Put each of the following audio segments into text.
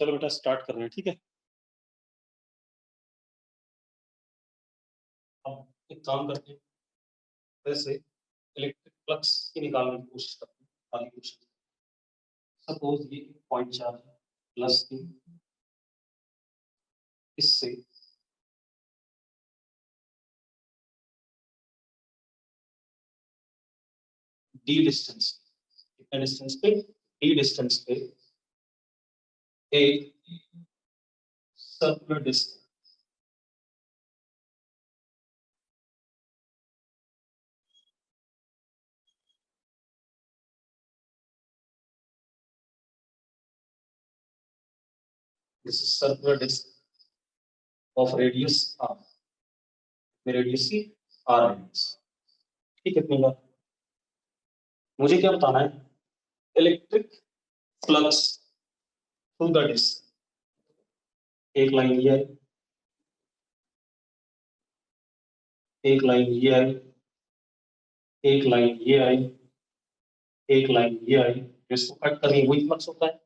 चलो बेटा स्टार्ट कर रहे हैं, ठीक है। अब एक काम करते हैं, वैसे इलेक्ट्रिक फ्लक्स की निकालने की कोशिश करते हैं आगे क्वेश्चन। सपोज ये पॉइंट चार्ज है प्लस की, इससे डी डिस्टेंस, कितने डिस्टेंस पे, डी डिस्टेंस पे एक circular disc, this is circular disc of radius r, radius की आर रेडियस, ठीक है। इतनी बात मुझे क्या बताना है, electric flux through the disc, एक लाइन ये आई, एक लाइन ये आई, एक लाइन ये आई, एक लाइन ये आई, जिसको कट करनी वही फ्लक्स होता है।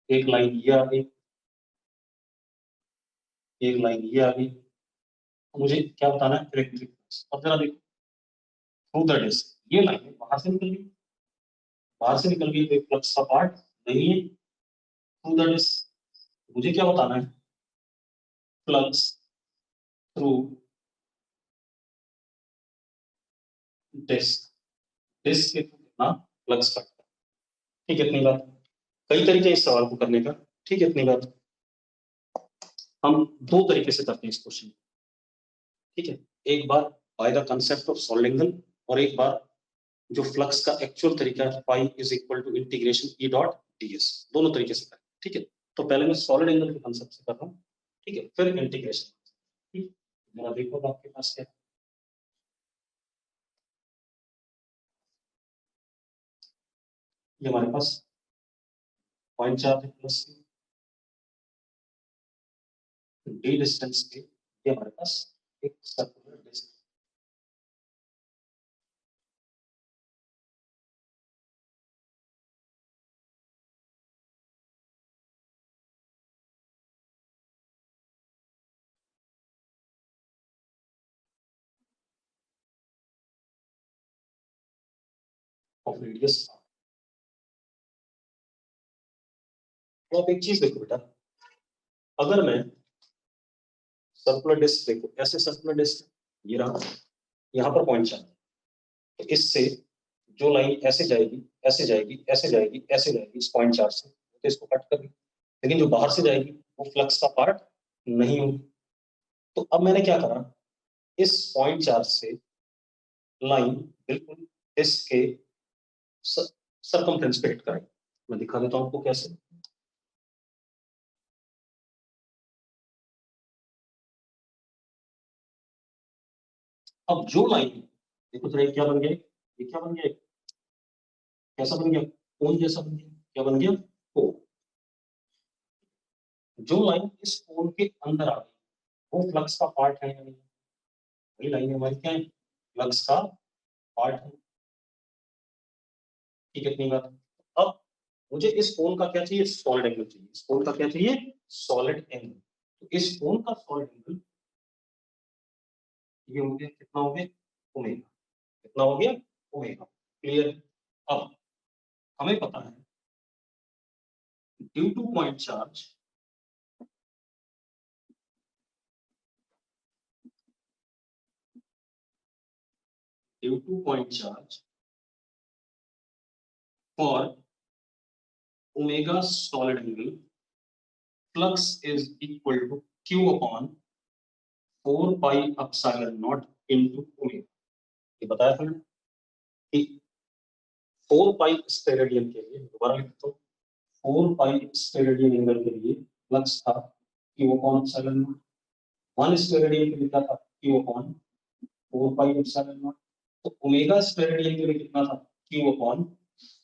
एक लाइन ये आ गई, एक लाइन ये आ गई। मुझे क्या बताना है, इलेक्ट्रिक फ्लक्स। अब जरा देखो थ्रू द डिस्क, ये लाइन बाहर से निकल गई, बाहर से निकल गई, कोई फ्लक्स का पार्ट नहीं है थ्रू द डिस्क। मुझे क्या बताना है, फ्लक्स थ्रू डिस्क, डिस्क के थ्रू कितना फ्लक्स कटता है, ठीक है। इतनी बात, कई तरीके हैं इस सवाल को करने का, ठीक है। इतनी बात हम दो तरीके से करते हैं इस क्वेश्चन, ठीक है। एक बार by the concept of solid angle, और एक बार जो फ्लक्स का एक्चुअल तरीका है, phi is equal to integration e dot ds, दोनों तरीके से करें, ठीक है। तो पहले मैं सॉलिड एंगल के कंसेप्ट से कर रहा हूँ, ठीक है, फिर इंटीग्रेशन, ठीक है। जरा देखो आपके पास क्या है, ये हमारे पास पॉइंट चार्ज है प्लस डी डिस्टेंस पे, ये हमारे पास एक सर्कुलर डिस्क, ऑफ रेडियस। तो आप एक चीज देखो बेटा, अगर मैं सर्कुलर डिस्क, देखो ऐसे सर्कुलर डिस्क, ये रहा, यहाँ पर पॉइंट चार्ज, तो इससे जो लाइन ऐसे जाएगी, ऐसे जाएगी, ऐसे जाएगी, ऐसे जाएगी इस पॉइंट चार्ज से, तो इसको कट कर दी, लेकिन जो बाहर से जाएगी वो फ्लक्स का पार्ट नहीं होगी। तो अब मैंने क्या करा, इस पॉइंट चार्ज से लाइन बिल्कुल डिस्क के सरकमफ्रेंस पे हिट करें। मैं दिखा देता हूं आपको कैसे। अब जो लाइन, देखो जरा ये क्या बन गया, ये क्या बन गया, कैसा बन गया, कोन जैसा बन गया, क्या बन गया, कोन। जो लाइन इस कोन के अंदर आ गई वो फ्लक्स का पार्ट है या नहीं, वही लाइन हमारी क्या है, फ्लक्स का पार्ट है, ठीक है। इतनी बात। अब मुझे इस कोन का क्या चाहिए, सॉलिड एंगल चाहिए, इस कोन का क्या चाहिए, सॉलिड एंगल। तो इस कोन का सॉलिड एंगल ये हो गया, कितना हो गया, ओमेगा, कितना हो गया, ओमेगा, क्लियर। अब हमें पता है due to point charge, due to point charge for omega solid angle, flux is equal to q upon 4 pi epsilon naught into omega. ये बताया था कि 4 पाई स्टेरेडियन के लिए, दोबारा लिखता हूँ, 4 पाई स्टेरेडियन एंगल के लिए फ्लक्स था q upon epsilon naught, 1 steradian के लिए क्या था, q upon 4 pi epsilon not. तो ओमेगा स्टेरेडियन के लिए कितना था, q upon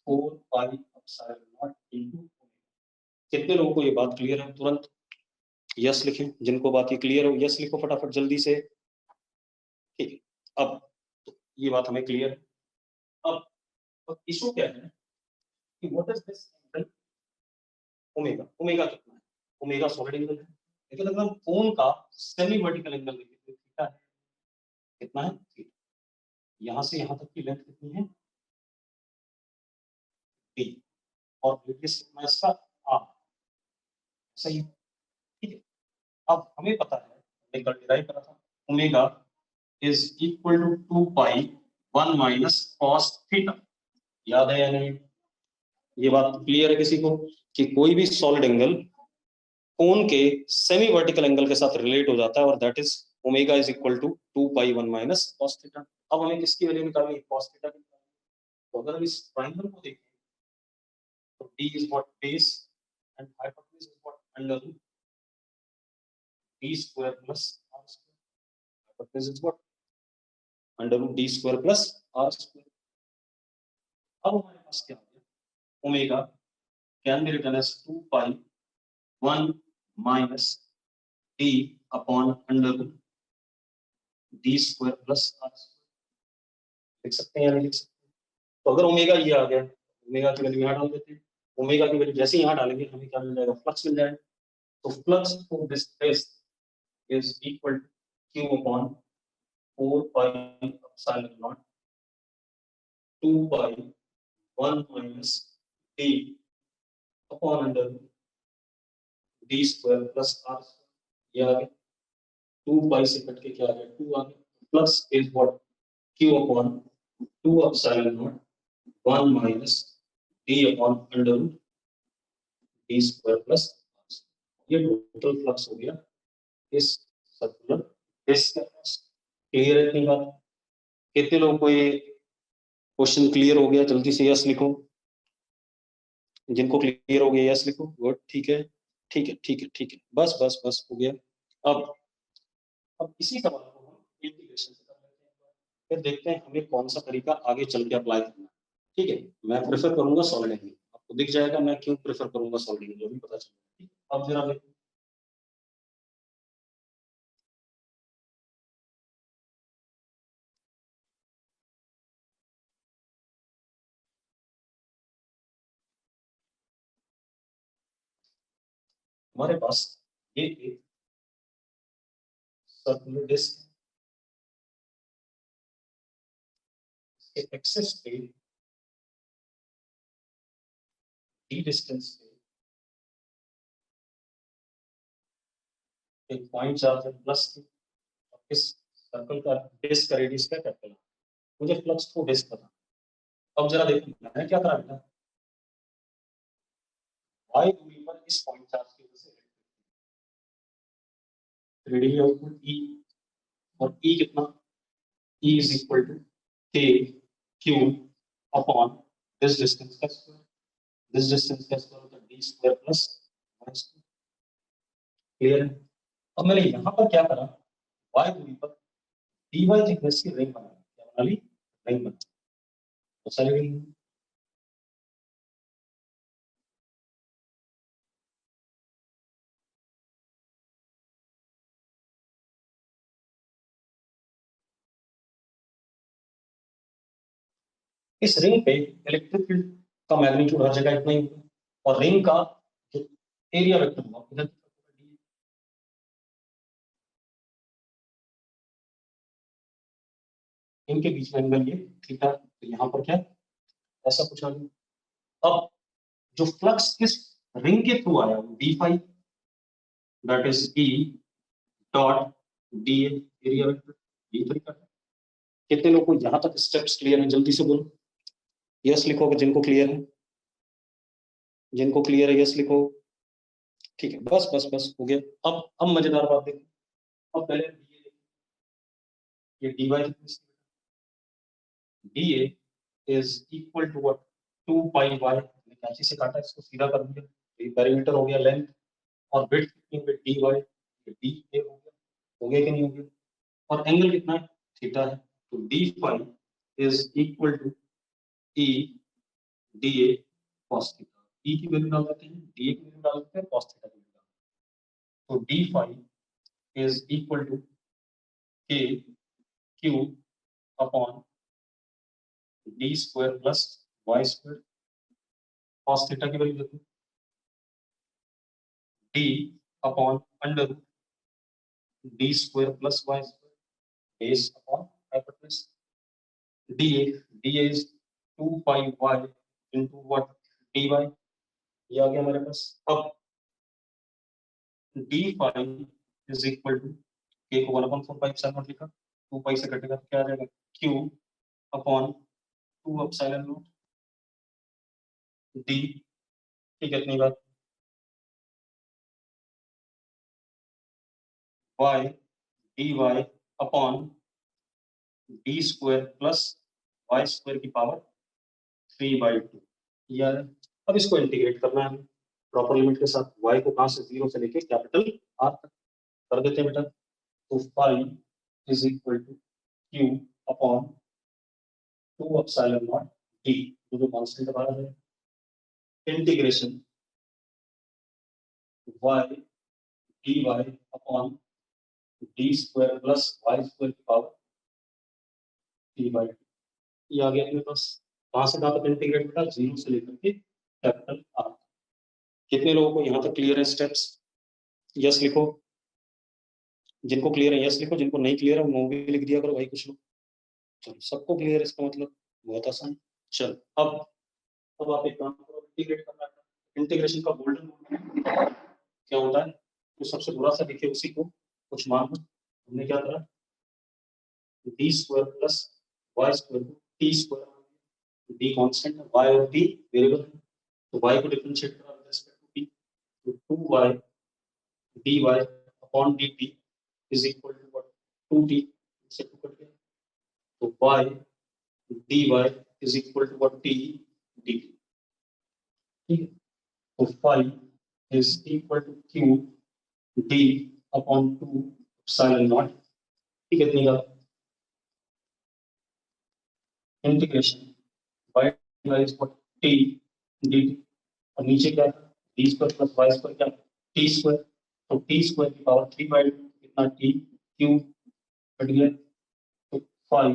4 pi epsilon naught into omega. कितने लोगों को ये बात क्लियर है, तुरंत यस लिखें, जिनको बात ये क्लियर हो यस लिखो फटाफट जल्दी से, ठीक है। अब तो ये बात हमें क्लियर है। अब इशू क्या है कि what is this angle, omega, omega कितना है, ओमेगा सॉलिड एंगल है, लेकिन अगर हम कोन का सेमी वर्टिकल एंगल देखें तो थीटा है, कितना है थीटा, यहाँ से यहाँ तक की लेंथ कितनी है d, और रेडियस कितना है इसका r, सही है, ठीक है। अब हमें पता है, हमने कल डिराइव करा था, omega is equal to 2 pi 1 minus cos theta, याद है या नहीं? ये बात क्लियर है किसी को कि कोई भी सॉलिड एंगल कोन के सेमी वर्टिकल एंगल के साथ रिलेट हो जाता है, और that is omega is equal to 2 pi 1 minus cos theta. अब हमें किसकी वैल्यू निकालनी है, कॉस थीटा की। तो अगर हम इस ट्रायंगल को देखें तो d is what base and hypotenuse is what under root d square plus r square, hypotenuse is what under root d square plus r square। अब हमारे पास क्या है, omega can be written as 2 pi 1 minus d upon under root d square plus r square, लिख सकते हैं या नहीं लिख सकते? तो अगर ओमेगा ये आ गया, ओमेगा की वैल्यू यहाँ डाल देते हैं, ओमेगा की वैल्यू जैसे ही यहाँ डालेंगे हमें क्या मिल जाएगा, फ्लक्स मिल जाएगा। तो flux to this place is equal to q upon 4 pi epsilon naught 2 pi 1 minus d upon under d square plus r square, ये आ गया 2 पाई से कट के क्या आ गया 2 आ गया, plus is what q upon 2 epsilon naught 1 minus d upon under d square plus r square. ये total flux हो गया इस सर्कुलर डिस्क के पास। क्लियर है इतनी बात? कितने लोगों को ये क्वेश्चन क्लियर हो गया? जल्दी से यस लिखो, जिनको क्लियर हो गया यस लिखो। गुड, ठीक है ठीक है ठीक है ठीक है, बस बस बस हो गया। अब इसी सवाल को हम इंटीग्रेशन से कर लेते हैं, फिर देखते हैं हमें कौन सा तरीका आगे चल के अप्लाई करना है। ठीक है, मैं प्रेफर करूंगा सॉलिड एंगल, आपको दिख जाएगा मैं क्यों प्रेफर करूंगा सॉलिड एंगल, जो भी पता चलेगा। अब जरा देखो, हमारे पास ये एक सर्कुलर डिस्क के एक्सेस पे डी डिस्टेंस पे एक पॉइंट चार्ज है प्लस की, और इस सर्कल का डिस्क का रेडियस क्या कैपिटल है, मुझे फ्लक्स को डिस्क पता। अब जरा देखो मैंने क्या करा बेटा, y दूरी पर इस पॉइंट चार्ज की वजह से रेडियल आउटपुट E, और E कितना, E is equal to k q upon this distance का स्क्वायर, दिस डिस्टेंस का स्क्वायर होता है d square plus y square. Clear है? अब मैंने यहाँ पर क्या करा, y दूरी पर dy थिकनेस की रिंग बना, क्या बना ली, रिंग बना। तो सारी रिंग, इस रिंग पे इलेक्ट्रिक फील्ड का मैग्नीट्यूड हर जगह इतना ही होगा, और रिंग का जो एरिया वेक्टर होगा इधर, इनके बीच में एंगल ये थीटा, तो यहाँ पर क्या ऐसा कुछ आ गया। अब जो फ्लक्स इस रिंग के थ्रू आया वो d phi, that is E dot d area vector, ये तरीका है। कितने लोगों को यहाँ तक स्टेप्स क्लियर है, जल्दी से बोलो, यस लिखो अगर जिनको क्लियर है, जिनको क्लियर है यस लिखो। ठीक है, बस बस बस हो गया। अब मजेदार बात देखो, अब पहले ये d y d A is equal to what, 2 pi y, कैंची से काटा इसको सीधा कर दिया, ये पेरीमीटर हो गया लेंथ, और विड्थ कितनी है डी वाई, डी ए हो गया कि नहीं हो गया, और एंगल कितना है थीटा है, तो d phi is equal to e d a cos theta. E की वैल्यू डाल देते हैं, डी ए की वैल्यू डाल देते हैं, cos थीटा की वैल्यू, तो d phi is equal to k q upon d square plus y square, cos theta की वैल्यू देखो, d upon under d square plus y square base upon hypotenuse d is 2 pi y into what d y. ये आ गया हमारे पास। अब d phi is equal to k को 1/4 पाई epsilon not लिखा, 2 पाई से कटेगा तो क्या आ जाएगा q upon 2 epsilon naught d. ठीक है, इतनी बात। Y d y upon d square plus y square की पावर 3/2 यार। अब इसको इंटीग्रेट करना है हमें प्रॉपर लिमिट के साथ। y को कहां से 0 से लेके कैपिटल r तक कर देते हैं बेटा। तो phi is equal to q upon 2 epsilon naught d, जो कांस्टेंट आ रहा है, integration y dy upon d square plus y square की पावर 3/2। ये आ गया अपने पास। कहां से कहां तक इंटीग्रेट बेटा, 0 से लेकर के कैपिटल आर। कितने लोगों को यहाँ तक क्लियर है स्टेप्स? यस लिखो, जिनको क्लियर है यस लिखो, जिनको नहीं क्लियर है वो नो भी लिख दिया करो भाई कुछ लोग। चलो सबको क्लियर है, इसका मतलब बहुत आसान। चल अब आप एक काम करो, इंटीग्रेट करना है। इंटीग्रेशन का गोल्डन रूल क्या होता है? जो सबसे बुरा सा दिखे उसी को कुछ मान लो। हमने क्या करा, d square plus y square को टी स्क्वायर, डी कांस्टेंट है, वाई और टी वेरिएबल है, तो वाई को डिफरेंशिएट करा विद रिस्पेक्ट टू टी, तो 2y dy upon dt is equal to what, 2t से 2 कट गया, तो y dy is equal to what, t dt। ठीक है, तो phi is equal to q d upon 2 epsilon naught. ठीक है, इतनी बात। Integration y dy is what, t dt, और नीचे क्या था, d square plus y square, क्या t स्क्वायर, तो t स्क्वायर की पावर 3/2 कितना, t q कट गया, तो phi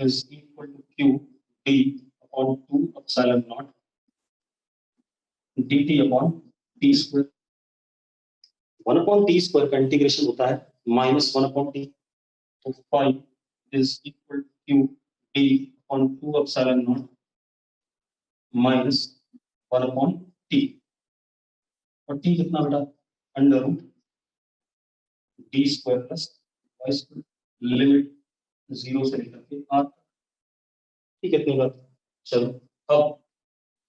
is equal to q d upon 2 epsilon naught dt upon t square. 1 upon t square का इंटीग्रेशन होता है -1 अपॉन टी, तो phi is equal to q d upon 2 epsilon naught -1 upon t, और t कितना बेटा, under root d square plus y square, limit 0 से लेकर के r। ठीक है, इतनी बात। चलो अब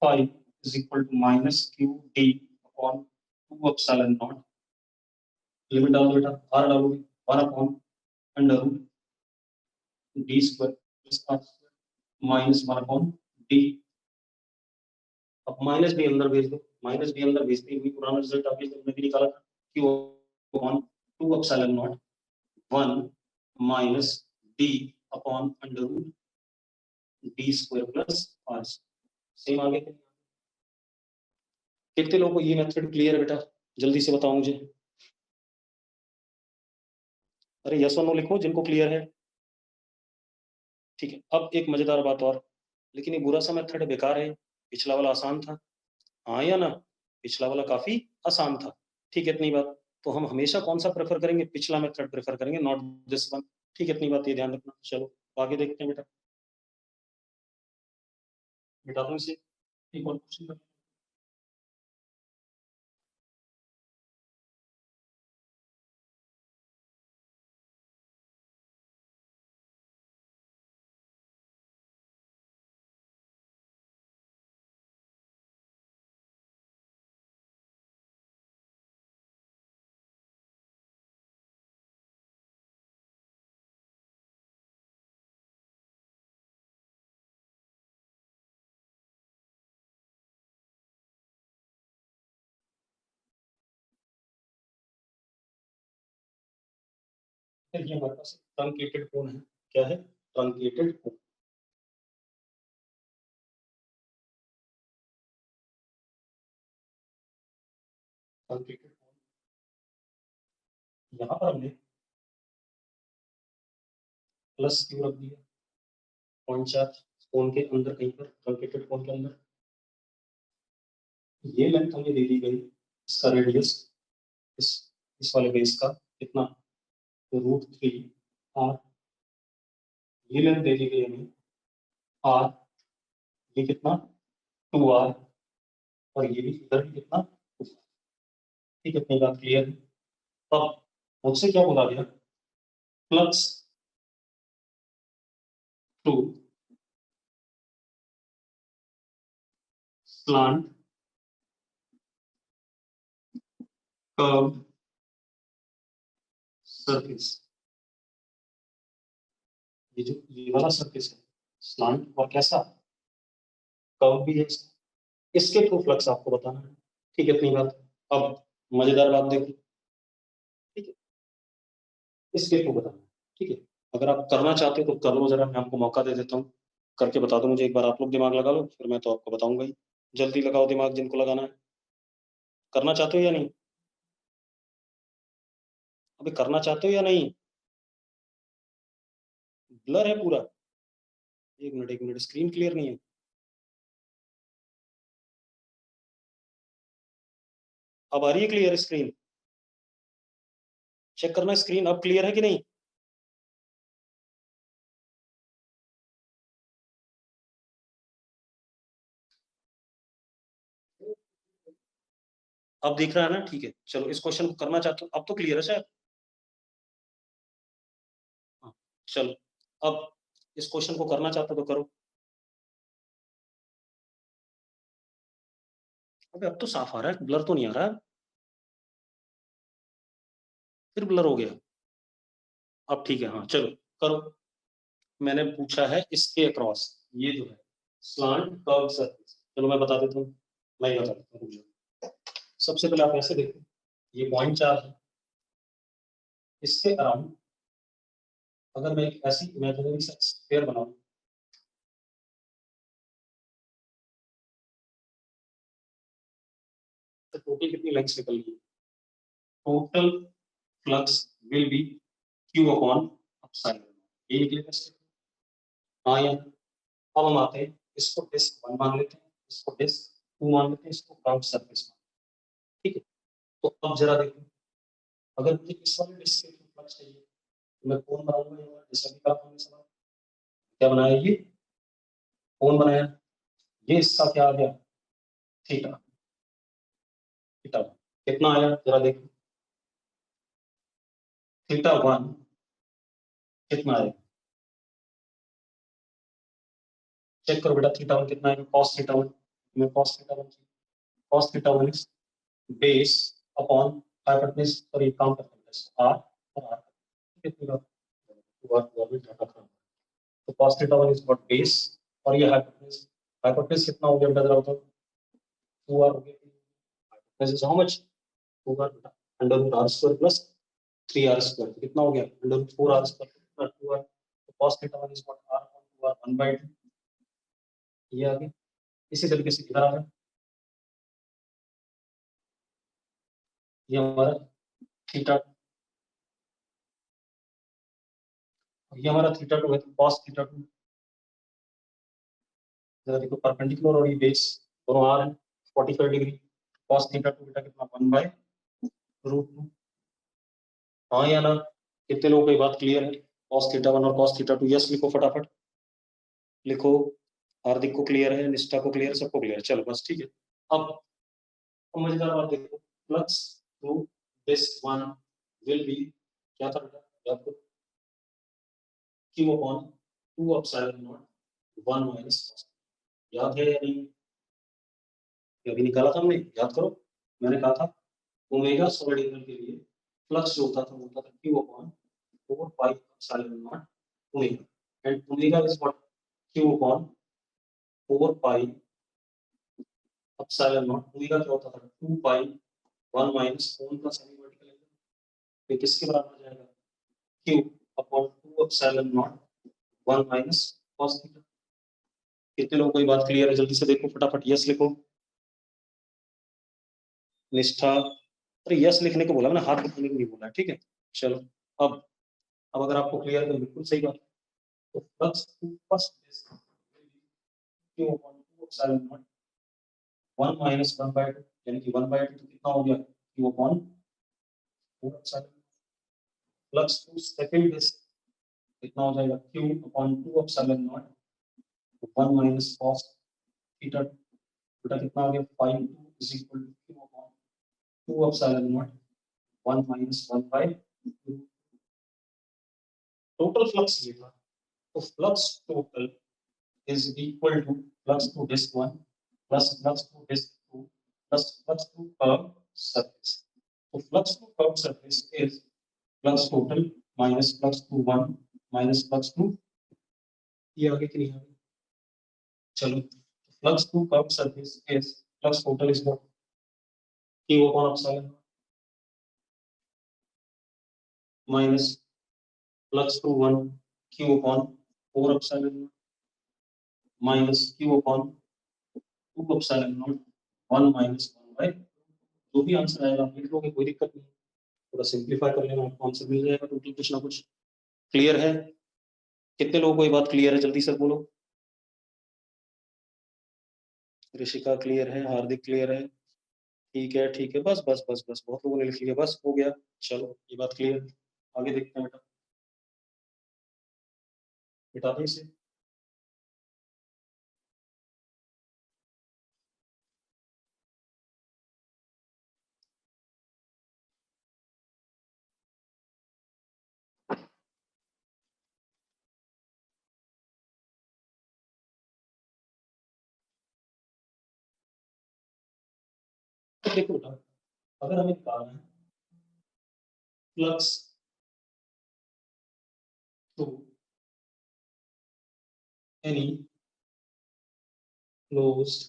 phi is equal to minus q d upon 2 epsilon naught, limit डालो बेटा, r डालोगे 1 upon under root d square plus r square -1 upon d. अब माइनस भी अंदर भेज दो, माइनस भी अंदर भेजते ही पुराना रिजल्ट आपने तुमने भी निकाला था, q upon 2 epsilon naught 1 minus d upon under root d square plus r। Same आगे कितने लोगों को ये मेथड क्लियर है बेटा, जल्दी से बताओ मुझे। अरे यस और नो लिखो जिनको क्लियर है। ठीक है, अब एक मजेदार बात और, लेकिन ये बुरा सा मेथड बेकार है, पिछला वाला आसान था, हाँ या ना, पिछला वाला काफी आसान था। ठीक है, इतनी बात। तो हम हमेशा कौन सा प्रेफर करेंगे, पिछला मेथड प्रेफर करेंगे, नॉट दिस वन। ठीक है, इतनी बात ये ध्यान रखना। चलो आगे देखते हैं बेटा, बेटा तुम से एक और क्वेश्चन। ये हमारे पास ट्रंकेटेड कोण है, क्या है, ट्रंकेटेड कोण। ट्रंकेटेड कोण, यहाँ पर हमने प्लस क्यू रख दिया पॉइंट चार्ज कोण के अंदर, कहीं पर ट्रंकेटेड कोण के अंदर। ये लेंथ हमें दे दी गई, इसका रेडियस इस वाले बेस का कितना, √3 r, ये लेंथ दे दी गई हमें r, ये कितना 2r, और ये भी इधर भी कितना 2r। ठीक है, इतनी बात क्लियर है। अब मुझसे क्या बोला गया, flux to slant curved surface, ये वाला सरफेस है स्लांट और कैसा कर्व भी है, इसके थ्रू फ्लक्स आपको बताना है। ठीक है, इतनी बात। अब मजेदार बात देखो, ठीक है, इसके थ्रू बताना है। ठीक है, अगर आप करना चाहते हो तो कर लो, जरा मैं आपको मौका दे देता हूँ, करके बता दो मुझे एक बार। आप लोग दिमाग लगा लो, फिर मैं तो आपको बताऊंगा ही। जल्दी लगाओ दिमाग जिनको लगाना है। करना चाहते हो या नहीं? अभी करना चाहते हो या नहीं? ब्लर है पूरा। एक मिनट, स्क्रीन क्लियर नहीं है। अब आ रही है क्लियर स्क्रीन? चेक करना स्क्रीन अब क्लियर है कि नहीं। अब दिख रहा है ना? ठीक है, चलो इस क्वेश्चन को करना चाहते हो, अब तो क्लियर है शायद। हाँ, चलो अब इस क्वेश्चन को करना चाहते हो तो करो। अबे अब तो साफ आ रहा है, ब्लर तो नहीं आ रहा है। फिर ब्लर हो गया। अब ठीक है, हाँ चलो करो। मैंने पूछा है इसके अक्रॉस, ये जो है स्लांट कर्व सरफेस। चलो मैं बता देता हूँ, मैं ही बता देता हूँ, रुक जाओ। सबसे पहले आप ऐसे देखो, ये पॉइंट चार्ज है, इसके अराउंड अगर मैं एक ऐसी इमेजिनरी स्फीयर बनाऊं, तो टोटल कितनी लेंथ निकल गई? Total flux will be Q upon epsilon, ये निकलेगा इससे। हाँ या ना? अब हम आते हैं, इसको डिस्क 1 मान लेते हैं, इसको डिस्क 2 मान लेते हैं, इसको कर्व सरफेस मान। ठीक है, तो अब जरा देखो, अगर मुझे इस वाले डिस्क के फ्लक्स चाहिए तो मैं कौन बनाऊंगा, ये वाला डिस्क का कौन सा, क्या बनाया ये, कौन बनाया, ये इसका क्या आ गया, थीटा। थीटा कितना आया जरा देखो, थीटा 1 कितना आएगा, चेक करो बेटा, थीटा 1 कितना आएगा, कॉस थीटा 1, मैं cos theta 1, cos theta 1 is base upon hypotenuse, और ये काम करता है आर और आर, कितनी बार गवर्नमेंट डाटा खराब, तो cos theta 1 is what, base, और ये हाइपोटेन्यूज, हाइपोटेन्यूज कितना हो गया बेटा जरा बताओ, 2r हो गया, hypotenuse is how much, 2r बेटा, under root r square plus 3r square, कितना हो गया, under root 4r square plus 2r, तो cos theta 1 is what, r upon 2r 1/2, ये आ गया। इसी तरीके से इधर आ रहा है, ये हमारा थीटा, ये हमारा थीटा 2 है, तो cos थीटा 2 जरा देखो, परपेंडिकुलर और ये बेस दोनों आर है 45 डिग्री, cos थीटा 2 बेटा कितना, 1/√2। हाँ या ना? कितने लोगों को ये बात क्लियर है? cos थीटा 1 और cos थीटा 2, यस लिखो फटाफट, लिखो। हार्दिक को क्लियर है, निष्ठा को क्लियर, सबको क्लियर, चलो बस ठीक है। अब मजेदार बात देखो, flux through this one will be, क्या था बेटा याद करो, Q upon 2 epsilon naught 1 minus cos, याद है या नहीं? ये अभी निकाला था हमने, याद करो, मैंने कहा था ओमेगा सॉलिड एंगल के लिए फ्लक्स जो होता था वो होता था Q upon 4 pi epsilon not omega, and omega is what, Q upon 4 pi epsilon not, omega क्या होता था, 2 पाई 1 माइनस ओम का सेमी वर्टिकल एंगल, तो किसके बराबर आ जाएगा, Q upon 2 epsilon naught 1 minus cos theta. कितने लोगों को ये बात क्लियर है? जल्दी से देखो फटाफट, यस लिखो। निष्ठा, अरे यस लिखने को बोला मैंने, हाथ उठाने को नहीं बोला, ठीक है। चलो अब अगर आपको क्लियर है तो बिल्कुल सही बात है। तो flux first Q upon 2 epsilon naught 1 minus 1/2, यानी कि 1/2 तो कितना हो गया, Q upon 4 epsilon plus two second disc कितना हो जाएगा q upon 2 epsilon naught 1 minus cos theta बेटा कितना आ गया 5 is equal to q upon 2 epsilon naught 1 minus 1 by total flux ये था तो flux total is equal to flux to disk 1 plus flux to disk 2 plus flux to curved surface. So flux to curved surface is flux total minus flux to 1 minus flux to ये आगे के लिए आगे चलो flux to curved surface is flux total is what q upon epsilon minus flux to 1 q upon 4 epsilon minus q upon 2 epsilon naught 1 minus 1 by जो भी answer आएगा आप लिख लोगे कोई दिक्कत नहीं थोड़ा सिंप्लीफाई कर लेना आपको आंसर मिल जाएगा टोटल कुछ ना कुछ क्लियर है कितने लोगों को ये बात क्लियर है जल्दी से बोलो ऋषिका क्लियर है हार्दिक क्लियर है ठीक है बस बस बस बस बहुत लोगों ने लिख लिया बस हो गया चलो ये बात क्लियर आगे देखते हैं बेटा बेटा दें इसे तो देखो बेटा अगर हमें निकालना है flux to any closed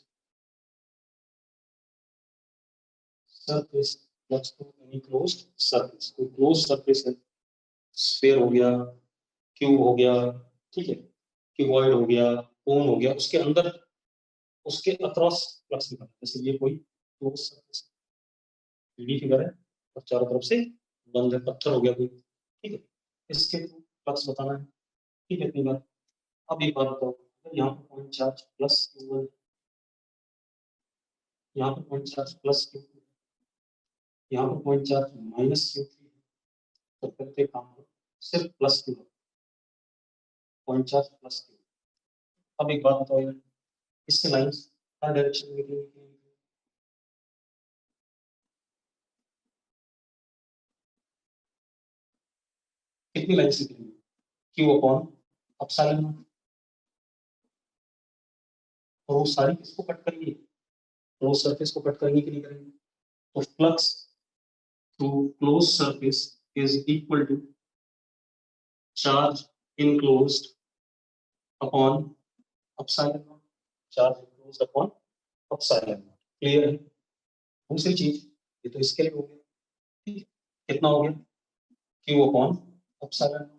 surface flux to any closed surface कोई क्लोज्ड सरफेस है स्फीयर हो गया क्यूब हो गया ठीक है क्यूबॉइड हो गया कोन हो गया उसके अंदर उसके अक्रॉस फ्लक्स निकलता है जैसे ये कोई क्लोज सरफेस 3D फिगर है और चारों तरफ से बंद है पत्थर हो गया कोई ठीक है इसके थ्रू फ्लक्स बताना है ठीक है इतनी बात अब एक बात बताओ अगर यहाँ पर पॉइंट चार्ज प्लस Q1 यहाँ पर पॉइंट चार्ज प्लस Q2 यहाँ पर पॉइंट चार्ज माइनस Q3 तो करते काम को सिर्फ plus Q point charge plus Q अब एक बात बताओ यार इससे लाइंस हर डायरेक्शन में निकलेंगी कितनी लाइंस निकलेंगी Q अपॉन एप्सिलॉन नॉट और वो सारी किसको कट करेंगे क्लोज सरफेस को कट करेंगे कि नहीं करेंगे तो flux through close surface is equal to charge enclosed upon epsilon naught charge enclosed upon epsilon naught clear है दूसरी चीज ये तो इसके लिए हो गया ठीक है कितना हो गया Q अपॉन एप्सिलॉन नॉट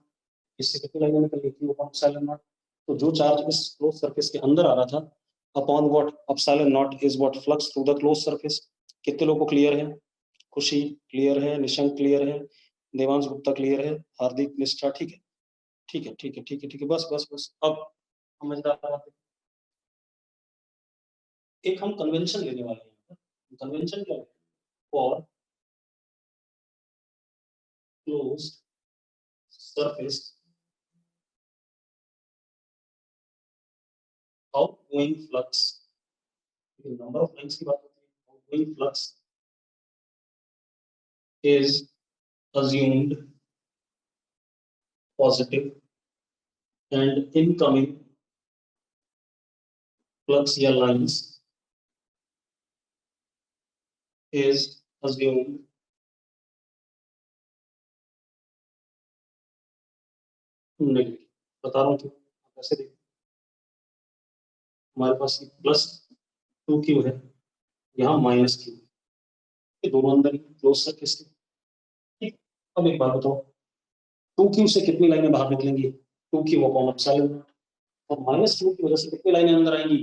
इससे कितनी लाइनें निकल गई Q अपॉन एप्सिलॉन नॉट तो जो चार्ज इस क्लोज सरफेस के अंदर आ रहा था upon what epsilon not is what flux through the close surface कितने लोगों को क्लियर है खुशी क्लियर है निशंक क्लियर है देवांश गुप्ता क्लियर है हार्दिक निष्ठा ठीक है ठीक है बस बस बस अब समझदार बात है एक हम कन्वेंशन लेने वाले हैं कन्वेंशन क्या है for close surface outgoing flux number of lines की बात होती है outgoing flux is assumed positive and incoming flux या lines is assumed negative बता रहा हूँ क्यों आप ऐसे देखो हमारे पास प्लस 2Q है यहाँ माइनस Q ये दोनों अंदर क्लोज सरफेस के ठीक अब एक बात बताओ 2Q से कितनी लाइनें बाहर निकलेंगी 2Q अपॉन एप्सिलॉन नॉट और माइनस Q की वजह से कितनी लाइनें अंदर आएंगी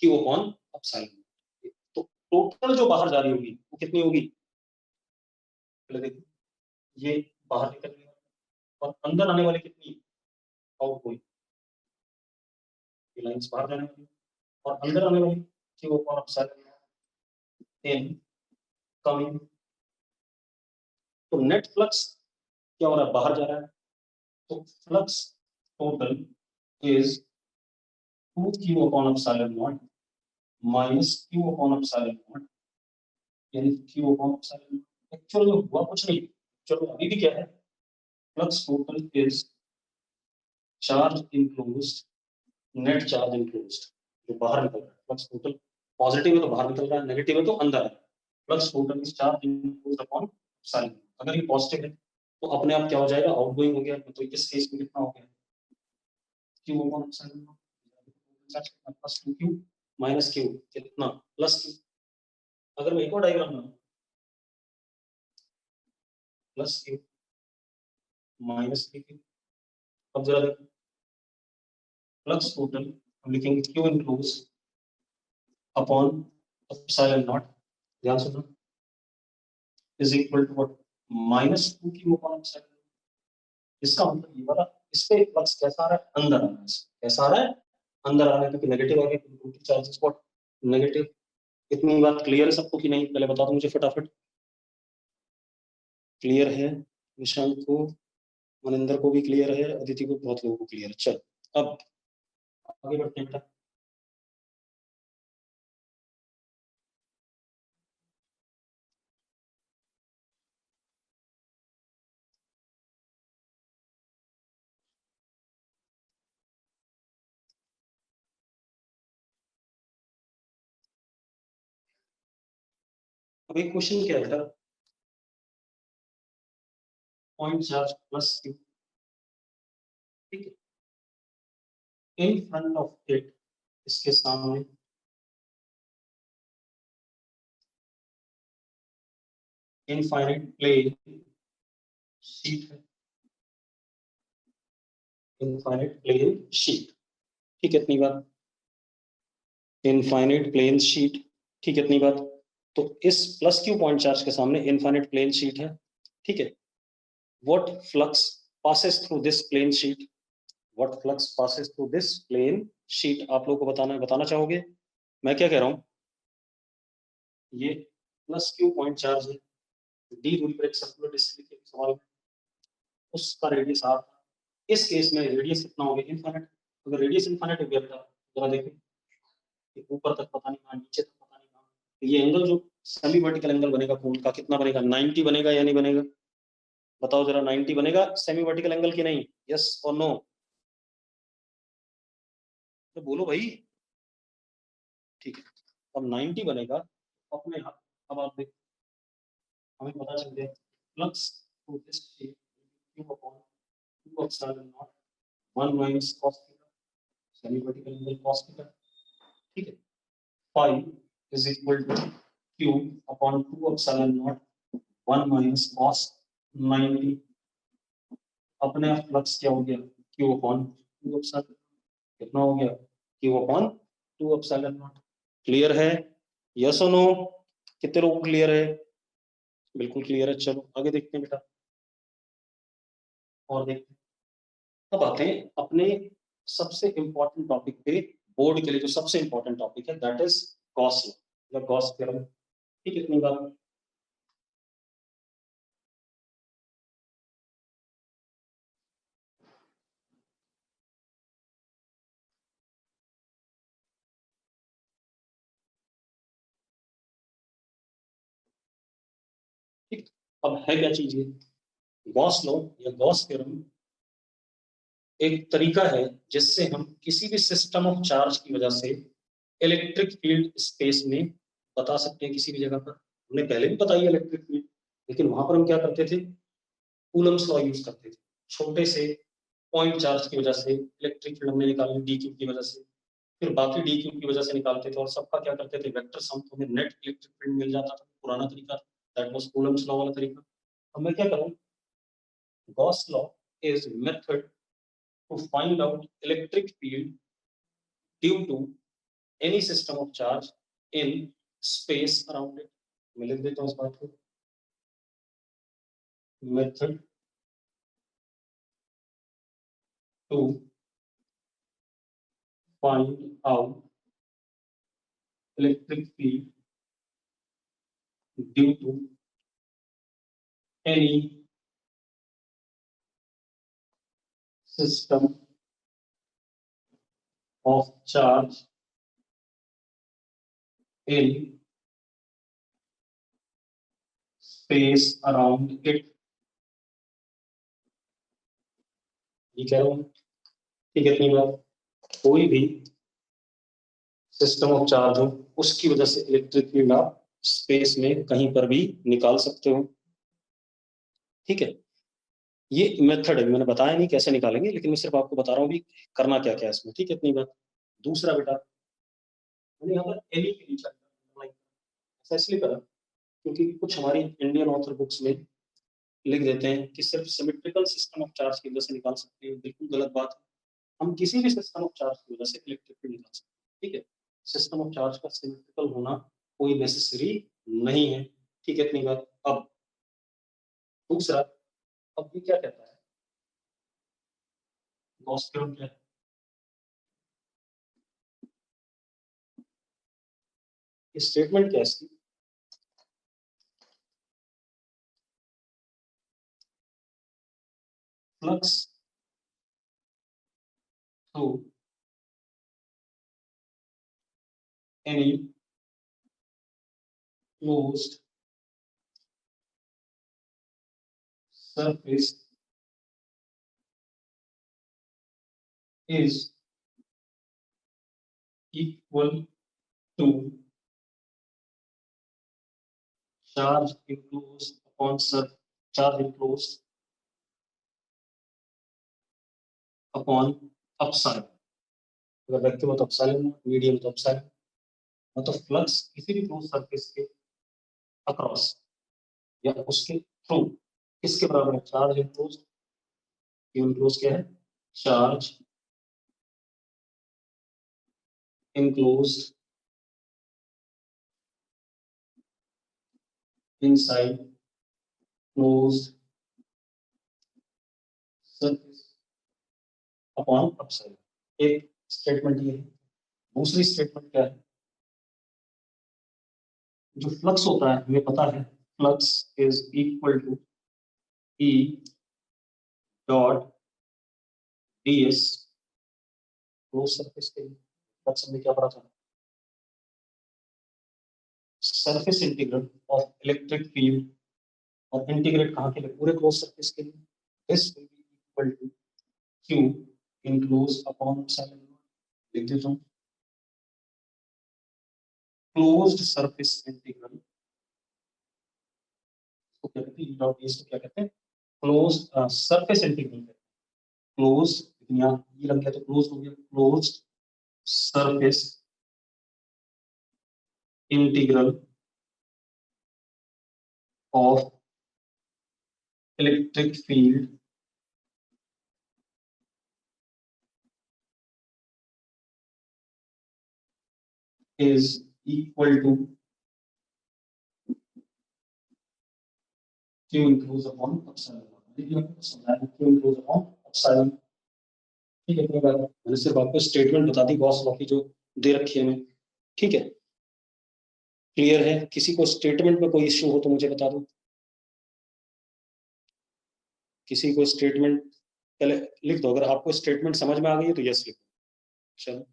Q अपॉन एप्सिलॉन नॉट तो टोटल जो बाहर जा रही होगी वो कितनी होगी पहले देखो ये बाहर निकल रही है और अंदर आने वाली कितनी आउट गोइंग ये लाइंस बाहर जाने वाली और अंदर आने वाली Q upon epsilon in coming तो नेट फ्लक्स क्या हो रहा है, बाहर जा रहा है, तो flux total is 2q upon epsilon not minus q upon epsilon not, यानी q upon epsilon not. Actual में हुआ कुछ नहीं, चलो अभी भी क्या है, flux total is charge enclosed, net charge enclosed, जो बाहर निकल रहा है, फ्लक्स टोटल पॉजिटिव है तो बाहर निकल रहा है, नेगेटिव है तो अंदर है। Flux total is charge enclosed upon epsilon. अगर ये पॉजिटिव है तो अपने आप क्या हो जाएगा, आउटगोइंग हो गया, तो इस केस में कितना हो गया, q upon epsilon not plus 2q minus q कितना प्लस q। अगर मैं एक और डायग्राम बनाऊं, प्लस q माइनस q, अब जरा देखो, फ्लक्स टोटल हम लिखेंगे q enclose upon epsilon naught, ध्यान सुनो, is equal to what, minus 2q upon epsilon. इसका मतलब ये वाला, इस पे फ्लक्स कैसा आ रहा है, अंदर आ रहा है, कैसा आ रहा है, अंदर आ रहा है, क्योंकि नेगेटिव आ गया, क्योंकि चार्जेस व्हाट, नेगेटिव। इतनी बात क्लियर है सबको कि नहीं, पहले बता दो मुझे फटाफट, क्लियर है, निशांत को, मनिंदर को भी क्लियर है, अदिति को, बहुत लोगों को क्लियर है। चल अब आगे बढ़ते हैं बेटा। अब एक क्वेश्चन क्या है बेटा, पॉइंट चार्ज प्लस q, ठीक है, इन फ्रंट ऑफ इट, इसके सामने इनफाइनाइट प्लेन शीट है, इनफाइनाइट प्लेन शीट, ठीक है, इतनी बात, इनफाइनाइट प्लेन शीट, ठीक है, इतनी बात। तो इस प्लस क्यू पॉइंट चार्ज के सामने इनफाइनाइट प्लेन शीट है, ठीक है, what flux passes through this plane sheet, what flux passes through this plane sheet, आप लोगों को बताना है, बताना चाहोगे, मैं क्या कह रहा हूँ, ये प्लस क्यू पॉइंट चार्ज है, डी दूरी पर एक सर्कुलर डिस्क लिखे सवाल में, उसका रेडियस आर था, इस केस में रेडियस कितना हो गया, इनफाइनाइट। अगर रेडियस इनफाइनाइट हो गया था, जरा देखो, ऊपर तक पता नहीं कहाँ, नीचे तक पता नहीं कहाँ, तो ये एंगल जो सेमी वर्टिकल एंगल बनेगा कोण का, कितना बनेगा, 90 बनेगा या नहीं बनेगा, बताओ जरा, 90 बनेगा सेमी वर्टिकल एंगल की नहीं, यस और नो, तो बोलो भाई, ठीक है, अब 90 बनेगा अपने आप। अब आप देखो, हमें पता चल गया flux to this q upon 2 epsilon naught 1 minus cos theta, semi vertical angle cos theta, ठीक है, phi is equal to q upon 2 epsilon naught 1 minus cos 90, अपने आप फ्लक्स क्या हो गया, q अपॉन 2 एप्सिलॉन, कितना हो गया, q upon 2 epsilon naught. Clear है, यस और नो, कितने लोगों को क्लियर है, बिल्कुल क्लियर है। चलो आगे देखते हैं बेटा, और देखते हैं, अब आते हैं अपने सबसे इंपॉर्टेंट टॉपिक पे, बोर्ड के लिए जो सबसे इंपॉर्टेंट टॉपिक है, दैट इज गॉस लॉ या गॉस थ्योरम, ठीक है, इतनी बात। ठीक, अब है क्या चीज ये, गॉस लॉ या गॉस थ्योरम एक तरीका है जिससे हम किसी भी सिस्टम ऑफ चार्ज की वजह से इलेक्ट्रिक फील्ड स्पेस में बता सकते हैं, किसी भी जगह पर, हमने पहले भी बताई इलेक्ट्रिक फील्ड, लेकिन वहां पर हम क्या करते थे, कूलम्स लॉ यूज करते थे, छोटे से पॉइंट चार्ज की वजह से इलेक्ट्रिक फील्ड हमने निकाली डी क्यू की वजह से, फिर बाकी डी क्यू की वजह से निकालते थे, और सबका क्या करते थे, वेक्टर सम, तो हमें नेट इलेक्ट्रिक फील्ड मिल जाता था, पुराना तरीका, दैट वाज कूलम्स लॉ वाला तरीका। अब मैं क्या करूं, Gauss law is method to find out electric field due to any system of charge in space around it, मैं लिख देता हूँ इस बात को, method to find out electric field due to any system of charge in space around it. ये कह रहा हूं, ठीक है। इतनी बात, कोई भी सिस्टम ऑफ चार्ज हो उसकी वजह से इलेक्ट्रिक फील्ड आप स्पेस में कहीं पर भी निकाल सकते हो, ठीक है। ये मेथड है, मैंने बताया नहीं कैसे निकालेंगे, लेकिन मैं सिर्फ आपको बता रहा हूँ भी करना क्या क्या है इसमें, ठीक है। इतनी बात। दूसरा बेटा, मैंने यहाँ पर एनी के नीचे ऐसा इसलिए करा क्योंकि कुछ हमारी इंडियन ऑथर बुक्स में लिख देते हैं कि सिर्फ सिमेट्रिकल सिस्टम ऑफ चार्ज की वजह से निकाल सकते हैं। बिल्कुल गलत बात है। हम किसी भी सिस्टम ऑफ चार्ज की वजह से इलेक्ट्रिक फील्ड निकाल सकते हैं, ठीक है। सिस्टम ऑफ चार्ज का सिमेट्रिकल होना कोई नेसेसरी नहीं है, ठीक है। इतनी बात। अब दूसरा, अब ये क्या कहता है, गॉस थ्योरम क्या है? स्टेटमेंट क्या है इसकी? Flux through any closed surface is equal to charge enclosed upon charge enclosed upon epsilon। अगर वैक्यूम तो epsilon, मीडियम तो epsilon। मतलब फ्लक्स किसी भी क्लोज सरफेस के अक्रॉस या उसके थ्रू किसके बराबर है? Charge enclose. इनक्लोज क्या है? Charge enclose inside closed surface upon epsilon. एक स्टेटमेंट ये है। दूसरी स्टेटमेंट क्या है? जो फ्लक्स होता है हमें पता है, flux is equal to E dot ds close surface के लिए। फ्लक्स हमने क्या पढ़ा था? Surface integral of electric field. और इंटीग्रेट कहाँ के लिए? पूरे क्लोज सरफेस के लिए। This will be equal to q enclose upon epsilon. लिख देता हूँ, क्लोज्ड सरफेस इंटीग्रल को क्या कहते हैं? डॉट ds को क्या कहते हैं? Closed surface integral. क्लोज, यहाँ ये लग गया तो क्लोज हो गया। Closed surface integral of electric field is equal to q enclosed upon epsilon। देखिए आपको समझाया q enclosed upon epsilon, ठीक है। इतनी बात मैंने सिर्फ आपको स्टेटमेंट बता दी गॉस लॉ की जो दे रखी है हमें, ठीक है। क्लियर है? किसी को स्टेटमेंट में कोई इश्यू हो तो मुझे बता दो। किसी को स्टेटमेंट पहले लिख दो। अगर आपको स्टेटमेंट समझ में आ गई है तो यस लिखो। चलो,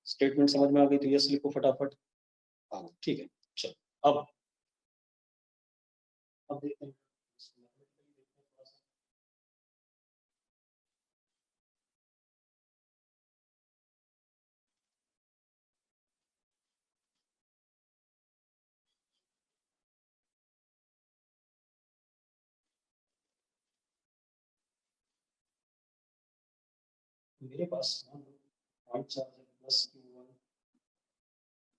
स्टेटमेंट समझ में आ गई तो यस लिखो फटाफट। हाँ ठीक है। चलो अब देखते हैं। मेरे पास पॉइंट चार्ज है plus q1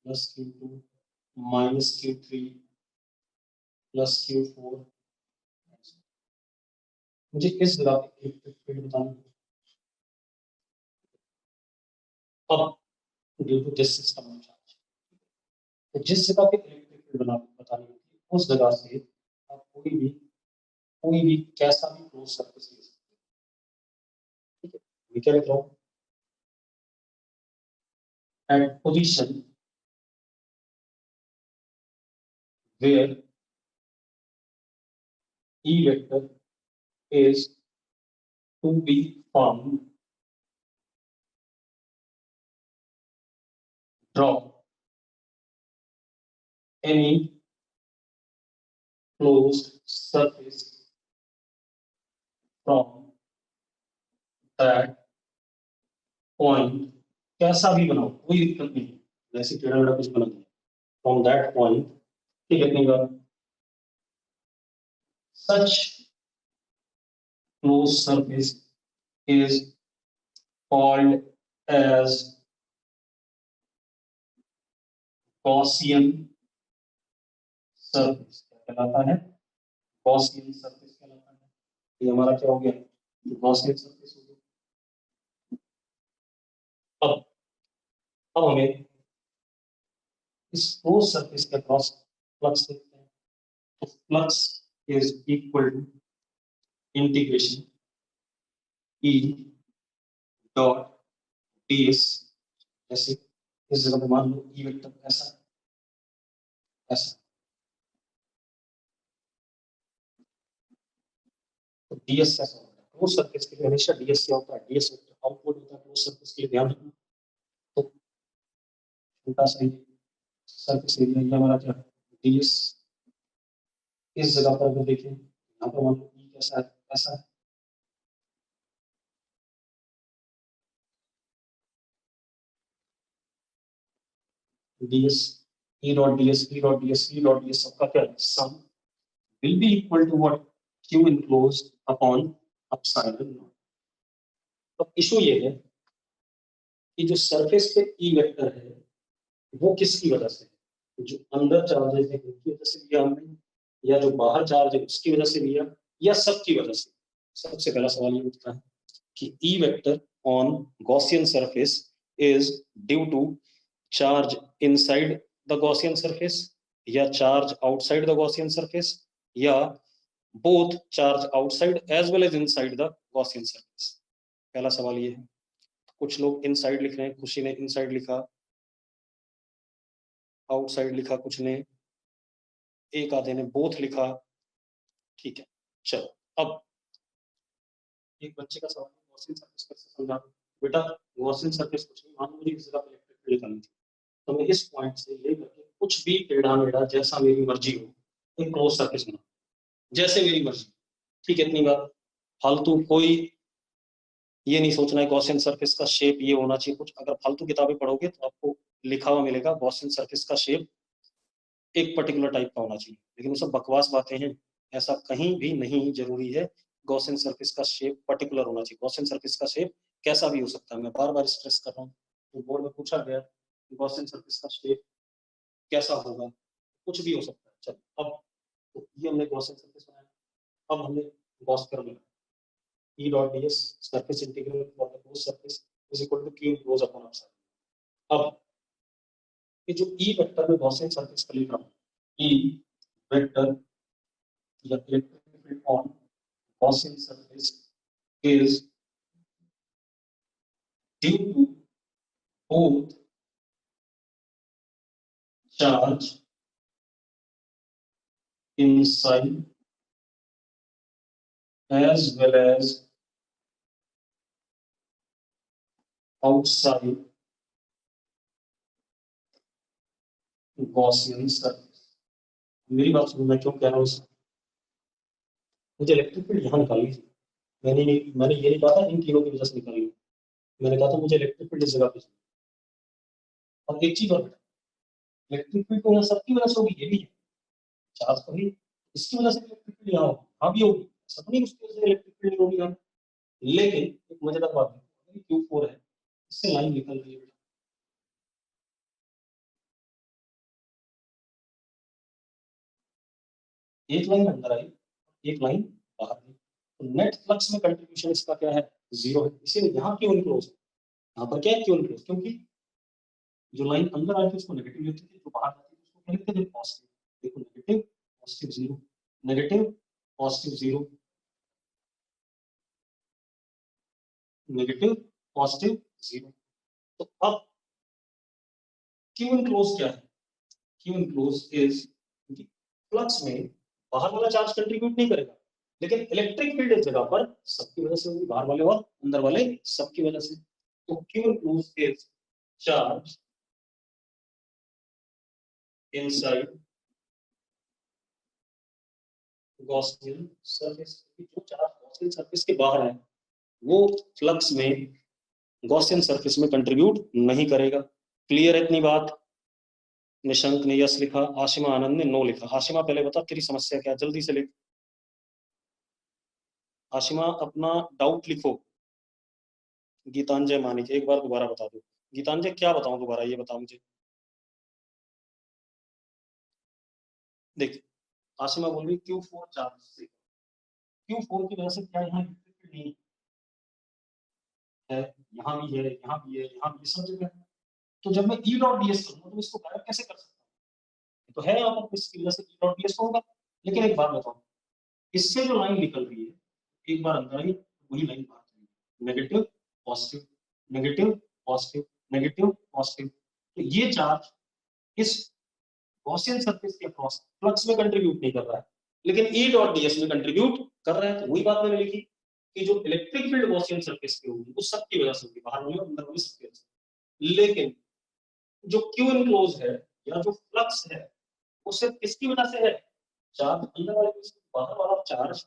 plus q2 minus q3 plus q4। मुझे इस ग्राफ की इलेक्ट्रिक फील्ड बतानी है। अब due to this system of charge, तो जिस जगह पे इलेक्ट्रिक फील्ड बतानी होती है उस जगह से आप कोई भी कैसा भी क्लोज सरफेस ले सकते हैं, ठीक है। मैं क्या लिख रहा हूँ? At position where E vector is to be found, draw any closed surface from that point, कैसा भी बनाओ कोई दिक्कत नहीं, वैसे टेढ़ा मेढ़ा कुछ बना दो फ्रॉम दैट पॉइंट, ठीक है, इतनी बार सच closed surface is called as Gaussian surface, क्या कहलाता है, Gaussian surface कहलाता है। ये हमारा क्या हो गया, Gaussian surface हो गया। अब हमें इस closed surface के क्रॉस फ्लक्स देखते हैं, तो फ्लक्स is equal to integration E dot ds, जैसे इस जगह पे मान लो E वेक्टर ऐसा ऐसा, तो ds कैसा होता है, क्लोज सरफेस के लिए हमेशा ds क्या होता है, ds वेक्टर आउटपुट होता है क्लोज सरफेस के लिए, ध्यान रखना। तो छोटा सा सरफेस एरिया ये हमारा क्या है ds, इस जगह पर अगर देखें यहाँ पर मान लो E कैसा है, ऐसा है, ds E dot ds E dot ds E dot ds सबका क्या है, सम will be equal to what, q enclosed upon epsilon naught। अब इशू ये है कि जो सरफेस पे ई वेक्टर है वो किसकी वजह से, जो अंदर चार्जेस है उनकी वजह से लिया हमने, या जो बाहर चार्ज है उसकी वजह से लिया, या सबकी वजह से। सबसे पहला सवाल ये उठता है कि e vector on Gaussian surface is due to charge inside the Gaussian surface, या charge outside the Gaussian surface, या both charge outside as well as inside the Gaussian surface. पहला सवाल ये है। कुछ लोग इनसाइड लिख रहे हैं, खुशी ने इनसाइड लिखा, आउटसाइड लिखा कुछ ने, एक आधे ने बोथ लिखा, ठीक है। चलो अब एक बच्चे का सवाल, गॉसियन सरफेस कैसे समझा बेटा, गॉसियन सरफेस कुछ नहीं, मान लो मुझे इस जगह पे इलेक्ट्रिक फील्ड निकालनी थी, तो मैं इस पॉइंट से लेकर के कुछ भी टेढ़ा मेढ़ा जैसा मेरी मर्जी हो एक क्लोज सरफेस बना, जैसे मेरी मर्जी, ठीक है, इतनी बात। फालतू कोई ये नहीं सोचना है गॉसियन सरफेस का शेप ये होना चाहिए कुछ, अगर फालतू किताबें पढ़ोगे तो आपको लिखा हुआ मिलेगा गॉसियन सरफेस का शेप एक पर्टिकुलर टाइप का होना चाहिए, लेकिन वो सब बकवास बातें हैं, ऐसा कहीं भी नहीं जरूरी है गॉसियन सरफेस का शेप पर्टिकुलर होना चाहिए। गॉसियन सरफेस का शेप कैसा भी हो सकता है, मैं बार बार स्ट्रेस कर रहा हूँ, तो बोर्ड में पूछा गया गॉसियन सरफेस का शेप कैसा होगा, कुछ भी हो सकता है। चलो अब तो ये हमने गॉसियन सरफेस बनाया, अब हमने गॉस थ्योरम लगाया, E dot ds surface integral for the closed surface is equal to q close upon epsilon। अब ये जो E वेक्टर में गॉसियन सरफेस का लिख रहा हूँ, E वेक्टर या electric field on Gaussian surface is due to both charge inside as well as outside Gaussian surface। मेरी बात सुनो, मैं क्यों कह रहा हूँ इसे, मुझे इलेक्ट्रिक फील्ड यहाँ निकालनी थी, मैंने ये नहीं कहा था इन तीनों की वजह से निकालनी, मैंने कहा था मुझे इलेक्ट्रिक फील्ड इस जगह पे, और एक चीज और बेटा, इलेक्ट्रिक फील्ड तो यहाँ सबकी वजह से होगी, ये भी है चार्ज तो ही, इसकी वजह से इलेक्ट्रिक फील्ड यहाँ होगी, हाँ भी होगी, ऐसा तो नहीं उसकी वजह से इलेक्ट्रिक फील्ड होगी यहाँ, लेकिन एक मजेदार बात है, Q4 है, इससे लाइन निकल रही है बेटा, एक लाइन अंदर आई, एक लाइन बाहर आई, तो नेट फ्लक्स में कंट्रीब्यूशन इसका क्या है, जीरो है, इसीलिए यहाँ क्यों इनक्लोज है, यहाँ पर क्या है क्यों इनक्लोज, क्योंकि जो लाइन अंदर आई थी उसको नेगेटिव लिखते थे, जो बाहर आती थी उसको क्या लिखते थे, पॉजिटिव। देखो negative positive zero, negative positive zero, negative positive zero. तो अब क्यू इनक्लोज क्या है, क्यू इनक्लोज इज फ्लक्स में बाहर वाला चार्ज कंट्रीब्यूट नहीं करेगा, लेकिन इलेक्ट्रिक फील्ड इस जगह पर सबकी वजह से होगी, बाहर वाले और अंदर वाले सबकी वजह से। तो Q enclosed is charge inside Gaussian surface. जो चार्ज गॉसियन सरफेस के बाहर है वो फ्लक्स में गॉसियन सरफेस में कंट्रीब्यूट नहीं करेगा। क्लियर है इतनी बात? निशंक ने यस लिखा, आशिमा आनंद ने नो लिखा। आशिमा पहले बता तेरी समस्या क्या है, जल्दी से लिख। आशिमा अपना डाउट लिखो। गीतांजय मानिक एक बार दोबारा बता दो। गीतांजय क्या बताऊं दोबारा, ये बता मुझे। देख आशिमा बोल रही Q4 चार्ज से, Q4 की वजह से क्या यहाँ नहीं है, यहाँ भी है, यहाँ भी है, यहाँ भी सब जगह है। तो जब मैं E डॉट ds करूंगा तो इसको गायब कैसे कर सकता हूँ? तो है यहाँ पर, इसकी वजह से E डॉट ds होगा। लेकिन एक बात बताओ, इससे जो लाइन निकल रही है एक बार अंदर आई वही लाइन बाहर जाएगी, negative positive, negative positive, negative positive. तो ये चार्ज इस गॉसियन सरफेस के अक्रॉस फ्लक्स में कंट्रीब्यूट नहीं कर रहा है, लेकिन ई डॉट डीएस में कंट्रीब्यूट कर रहा है। तो वही बात मैंने लिखी कि जो इलेक्ट्रिक फील्ड गॉसियन सरफेस की होगी वो सबकी वजह से होगी, बाहर वाली और अंदर वाली सबकी वजह से। लेकिन जो क्यू इनक्लोज है या जो फ्लक्स है वो सिर्फ किसकी वजह से है? चार्ज अंदर वाले, बाहर वाला चार्ज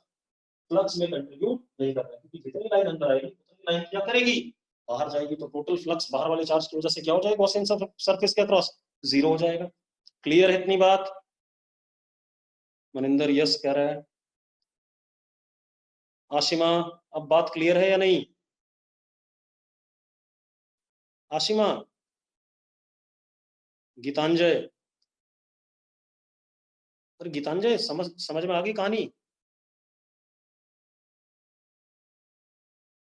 फ्लक्स में कंट्रीब्यूट नहीं कर रहा है, क्योंकि जितनी लाइन अंदर आएगी उतनी लाइन क्या करेगी? बाहर जाएगी। तो टोटल फ्लक्स बाहर वाले चार्ज की वजह से क्या हो जाएगा? गॉसियन सरफेस के अक्रॉस जीरो हो जाएगा। क्लियर है इतनी बात? मनिंदर यस कह रहा है। आशिमा अब बात क्लियर है या नहीं? आशिमा, गीतांजय, और गीतांजय समझ में आ गई कहानी?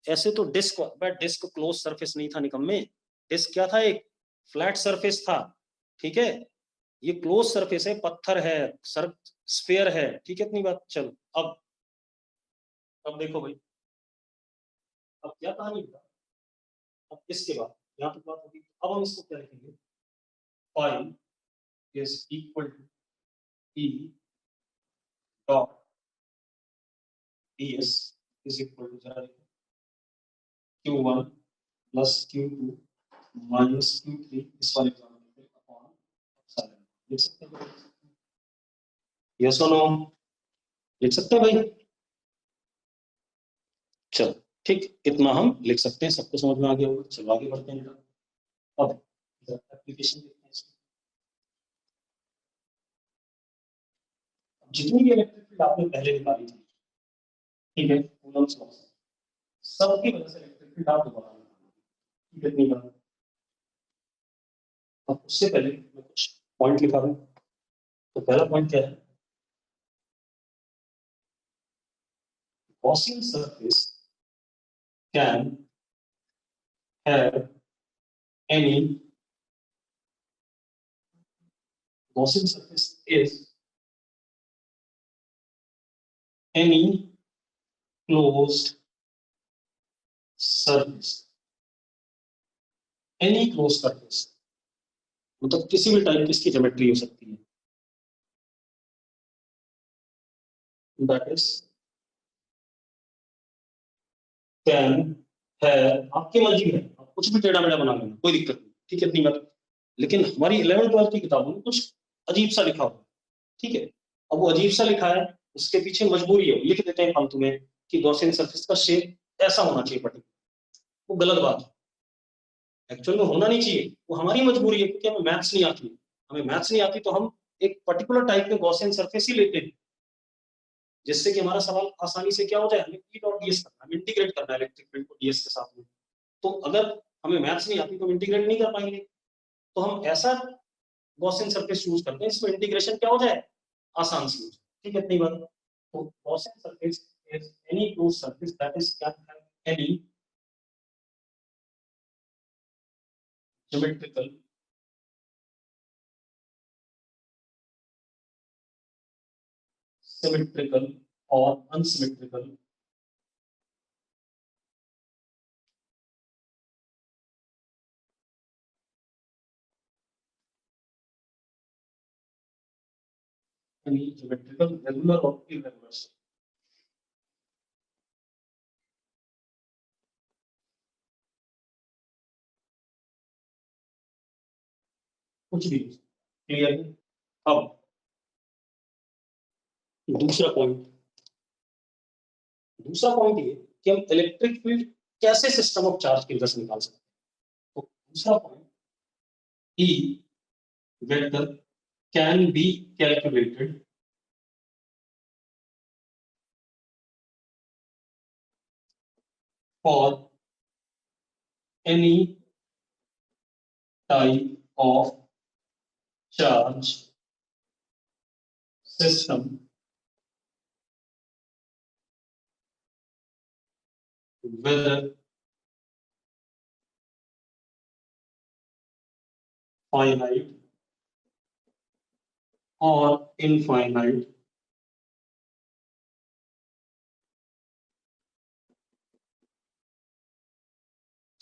ऐसे तो डिस्क क्लोज सरफेस नहीं था निकम्मे। डिस्क क्या था? एक फ्लैट सरफेस था, ठीक है। ये क्लोज सरफेस है, पत्थर है, सर स्फेयर है, ठीक है। इतनी बात। चलो अब देखो भाई, अब क्या कहानी होगा। अब इसके बाद यहाँ तक बात होगी, अब हम इसको क्या लिखेंगे? Phi is equal to E dot ds is equal to, जरा देखो, Q1 plus Q2 minus Q3, इस वाले एग्जाम्पल पे अपॉन एप्सिलॉन। लिख सकते हैं? यस और नो? लिख सकते हैं भाई? चलो ठीक, इतना हम लिख सकते हैं, सबको समझ में आ गया होगा। चलो आगे बढ़ते हैं। अब एप्लीकेशन देखते हैं इसकी। जितनी भी इलेक्ट्रिक फील्ड आपने पहले निकाली थी, ठीक है, कूलम्ब्स लॉ से, सबकी वजह से इलेक्ट्रिक फील्ड आप दोबारा निकालोगे, ठीक है। इतनी बात। अब उससे पहले मैं कुछ पॉइंट लिखा दूं। तो पहला पॉइंट क्या है? Gaussian surface can have any, Gaussian surface is any closed surface. Any close surface मतलब किसी भी टाइप की इसकी ज्योमेट्री हो सकती है। दैट इज कैन है, आपकी मर्जी है, आप कुछ भी टेढ़ा मेढ़ा बना लेना, कोई दिक्कत नहीं, ठीक है। इतनी बात। लेकिन हमारी 11th 12th की किताबों में कुछ अजीब सा लिखा हुआ है, ठीक है। अब वो अजीब सा लिखा है, उसके पीछे मजबूरी है, लिख देते हैं फालतू में कि गॉसियन सरफेस का शेप ऐसा होना चाहिए पर्टिकुलर। वो गलत बात है, एक्चुअल में होना नहीं चाहिए। वो हमारी मजबूरी है, क्योंकि हमें मैथ्स नहीं आती है। हमें मैथ्स नहीं आती तो हम एक पर्टिकुलर टाइप के गॉसियन सरफेस ही लेते हैं, जिससे कि हमारा सवाल आसानी से क्या हो जाए, हमें ई डॉट डीएस करना है, इंटीग्रेट करना है इलेक्ट्रिक फील्ड को डीएस के साथ में। तो अगर हमें मैथ्स नहीं आती तो हम इंटीग्रेट नहीं कर पाएंगे। तो हम ऐसा गॉसियन सरफेस यूज करते हैं इसमें इंटीग्रेशन क्या हो जाए, आसान सी हो जाए, ठीक है। इतनी बात। तो Gaussian surface is any closed surface that is can have any geometrical symmetrical और unsymmetrical any geometrical regular or irregular shape। कुछ भी। क्लियर है? अब दूसरा पॉइंट ये कि हम इलेक्ट्रिक फील्ड कैसे सिस्टम ऑफ चार्ज की वजह से निकाल सकते हैं। तो दूसरा point, E vector can be calculated for any type of charge system whether finite or infinite,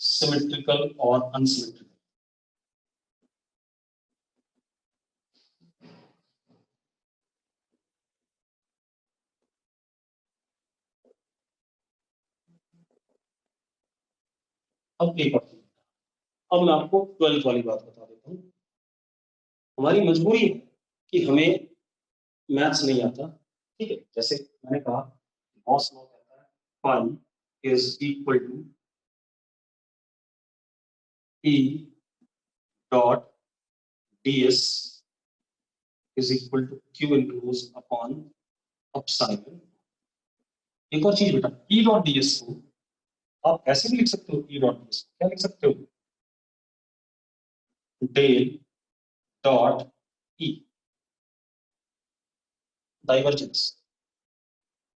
symmetrical or unsymmetrical. अब एक बात, अब मैं आपको 12th वाली बात बता देता हूँ। हमारी मजबूरी है कि हमें मैथ्स नहीं आता, ठीक है। जैसे मैंने कहा गॉस लॉ कहता है phi is equal to E dot ds is equal to Q enclose upon epsilon. एक और चीज बेटा, E डॉट ds को आप ऐसे भी लिख सकते हो। E डॉट ds क्या लिख सकते हो? Del dot E divergence.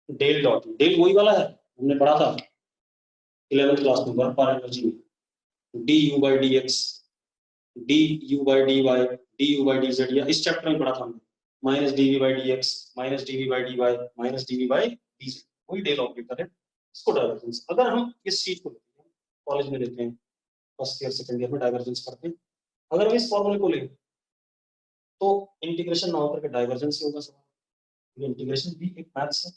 Del dot del वही वाला है हमने पढ़ा था 11th क्लास में वर्क पर एनर्जी में, d u by d x, d u by d y, d u by d z, या इस चैप्टर में पढ़ा था हमने minus d v by d x, minus d v by d y, minus d v by d z. वही del operator है, इसको divergence. अगर हम इस चीज को कॉलेज में लेते हैं, फर्स्ट ईयर सेकंड ईयर में डाइवर्जेंस करते हैं, अगर हम इस फॉर्मूले को लें तो इंटीग्रेशन ना होकर के डाइवर्जेंस ही होगा सवाल। इंटीग्रेशन भी एक मैथ्स है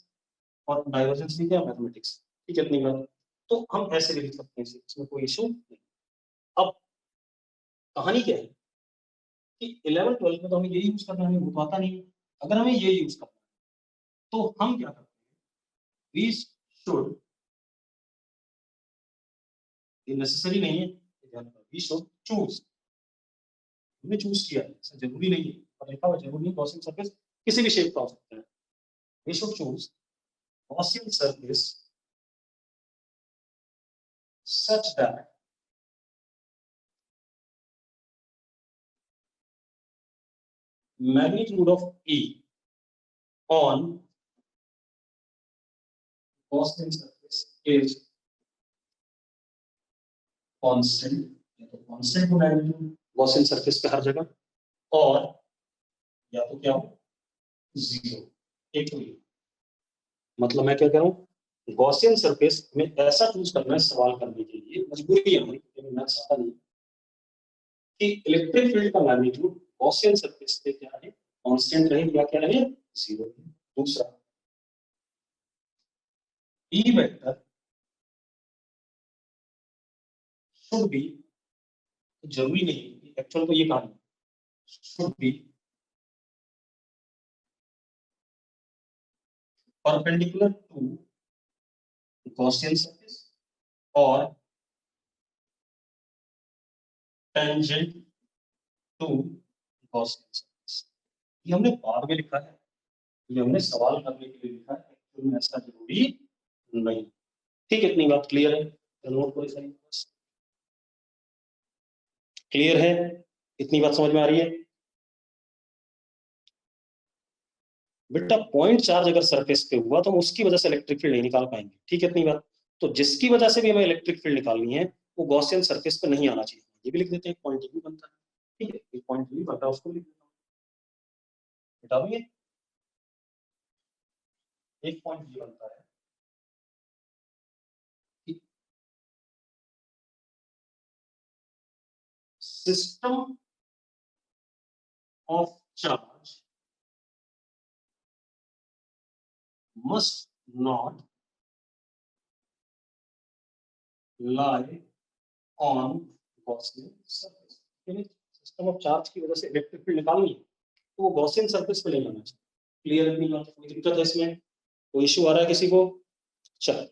और डाइवर्जेंस भी क्या, मैथमेटिक्स। ठीक है, इतनी बात। तो हम ऐसे भी लिख सकते हैं, इसमें कोई इशू नहीं। अब कहानी क्या है कि 11th 12th में तो हमें यही यूज करना है, हमें वो तो आता नहीं। अगर हमें ये यूज करना है तो हम क्या करते हैं, वी शुड, ये नेसेसरी नहीं है, वी शुड चूज। हमने चूज किया है, ऐसा जरूरी नहीं है, और लिखा हुआ जरूरी नहीं गॉसियन सरफेस किसी भी शेप का हो सकता है। We should choose Gaussian surface such that magnitude of E on Gaussian surface is constant, या तो constant हो मैग्नीट्यूड Gaussian surface पे हर जगह, और या तो क्या हो, जीरो। एक तो ये मतलब मैं क्या कह रहा हूँ, गॉसियन सरफेस में ऐसा चूज करना है सवाल करने के लिए, मजबूरी है हमारी क्योंकि मैथ्स आता नहीं, कि इलेक्ट्रिक फील्ड का मैग्नीट्यूड गॉसियन सरफेस पे क्या है, कांस्टेंट रहे या क्या रहे, जीरो। दूसरा, E वेक्टर शुड बी, जरूरी नहीं, एक्चुअल तो ये कहानी, should be perpendicular to Gaussian surface और टेंजेंट टू गॉसियन सरफेस। ये हमने बाद में लिखा है, ये हमने सवाल करने के लिए लिखा है, एक्चुअल में ऐसा जरूरी नहीं। ठीक है, इतनी बात क्लियर है? तो नोट करो सही, क्लियर है? इतनी बात समझ में आ रही है बेटा? पॉइंट चार्ज अगर सरफेस पे हुआ तो हम उसकी वजह से इलेक्ट्रिक फील्ड नहीं निकाल पाएंगे, ठीक है, इतनी बात। तो जिसकी वजह से भी हमें इलेक्ट्रिक फील्ड निकालनी है वो गॉसियन सरफेस पे नहीं आना चाहिए, ये भी लिख देते हैं, पॉइंट भी बनता है। ठीक है, एक पॉइंट भी बनता है, उसको लिख देता हूँ, बता देंगे। एक पॉइंट ये बनता है कि system of charge must not lie on Gaussian surface। System of charge की वजह से इलेक्ट्रिक फील्ड निकालनी है तो वो गॉसियन सरफेस पे ले जाना चाहिए। क्लियर इतनी बात, कोई दिक्कत है इसमें, कोई इशू आ रहा है किसी को? चल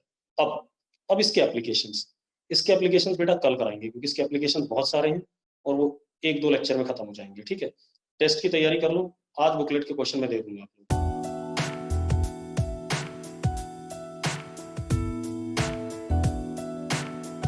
अब इसके एप्लीकेशंस बेटा कल कराएंगे, क्योंकि इसके एप्लीकेशन बहुत सारे हैं और वो 1-2 लेक्चर में खत्म हो जाएंगे। ठीक है, टेस्ट की तैयारी कर लो, आज बुकलेट के क्वेश्चन मैं दे दूंगा आप लोग।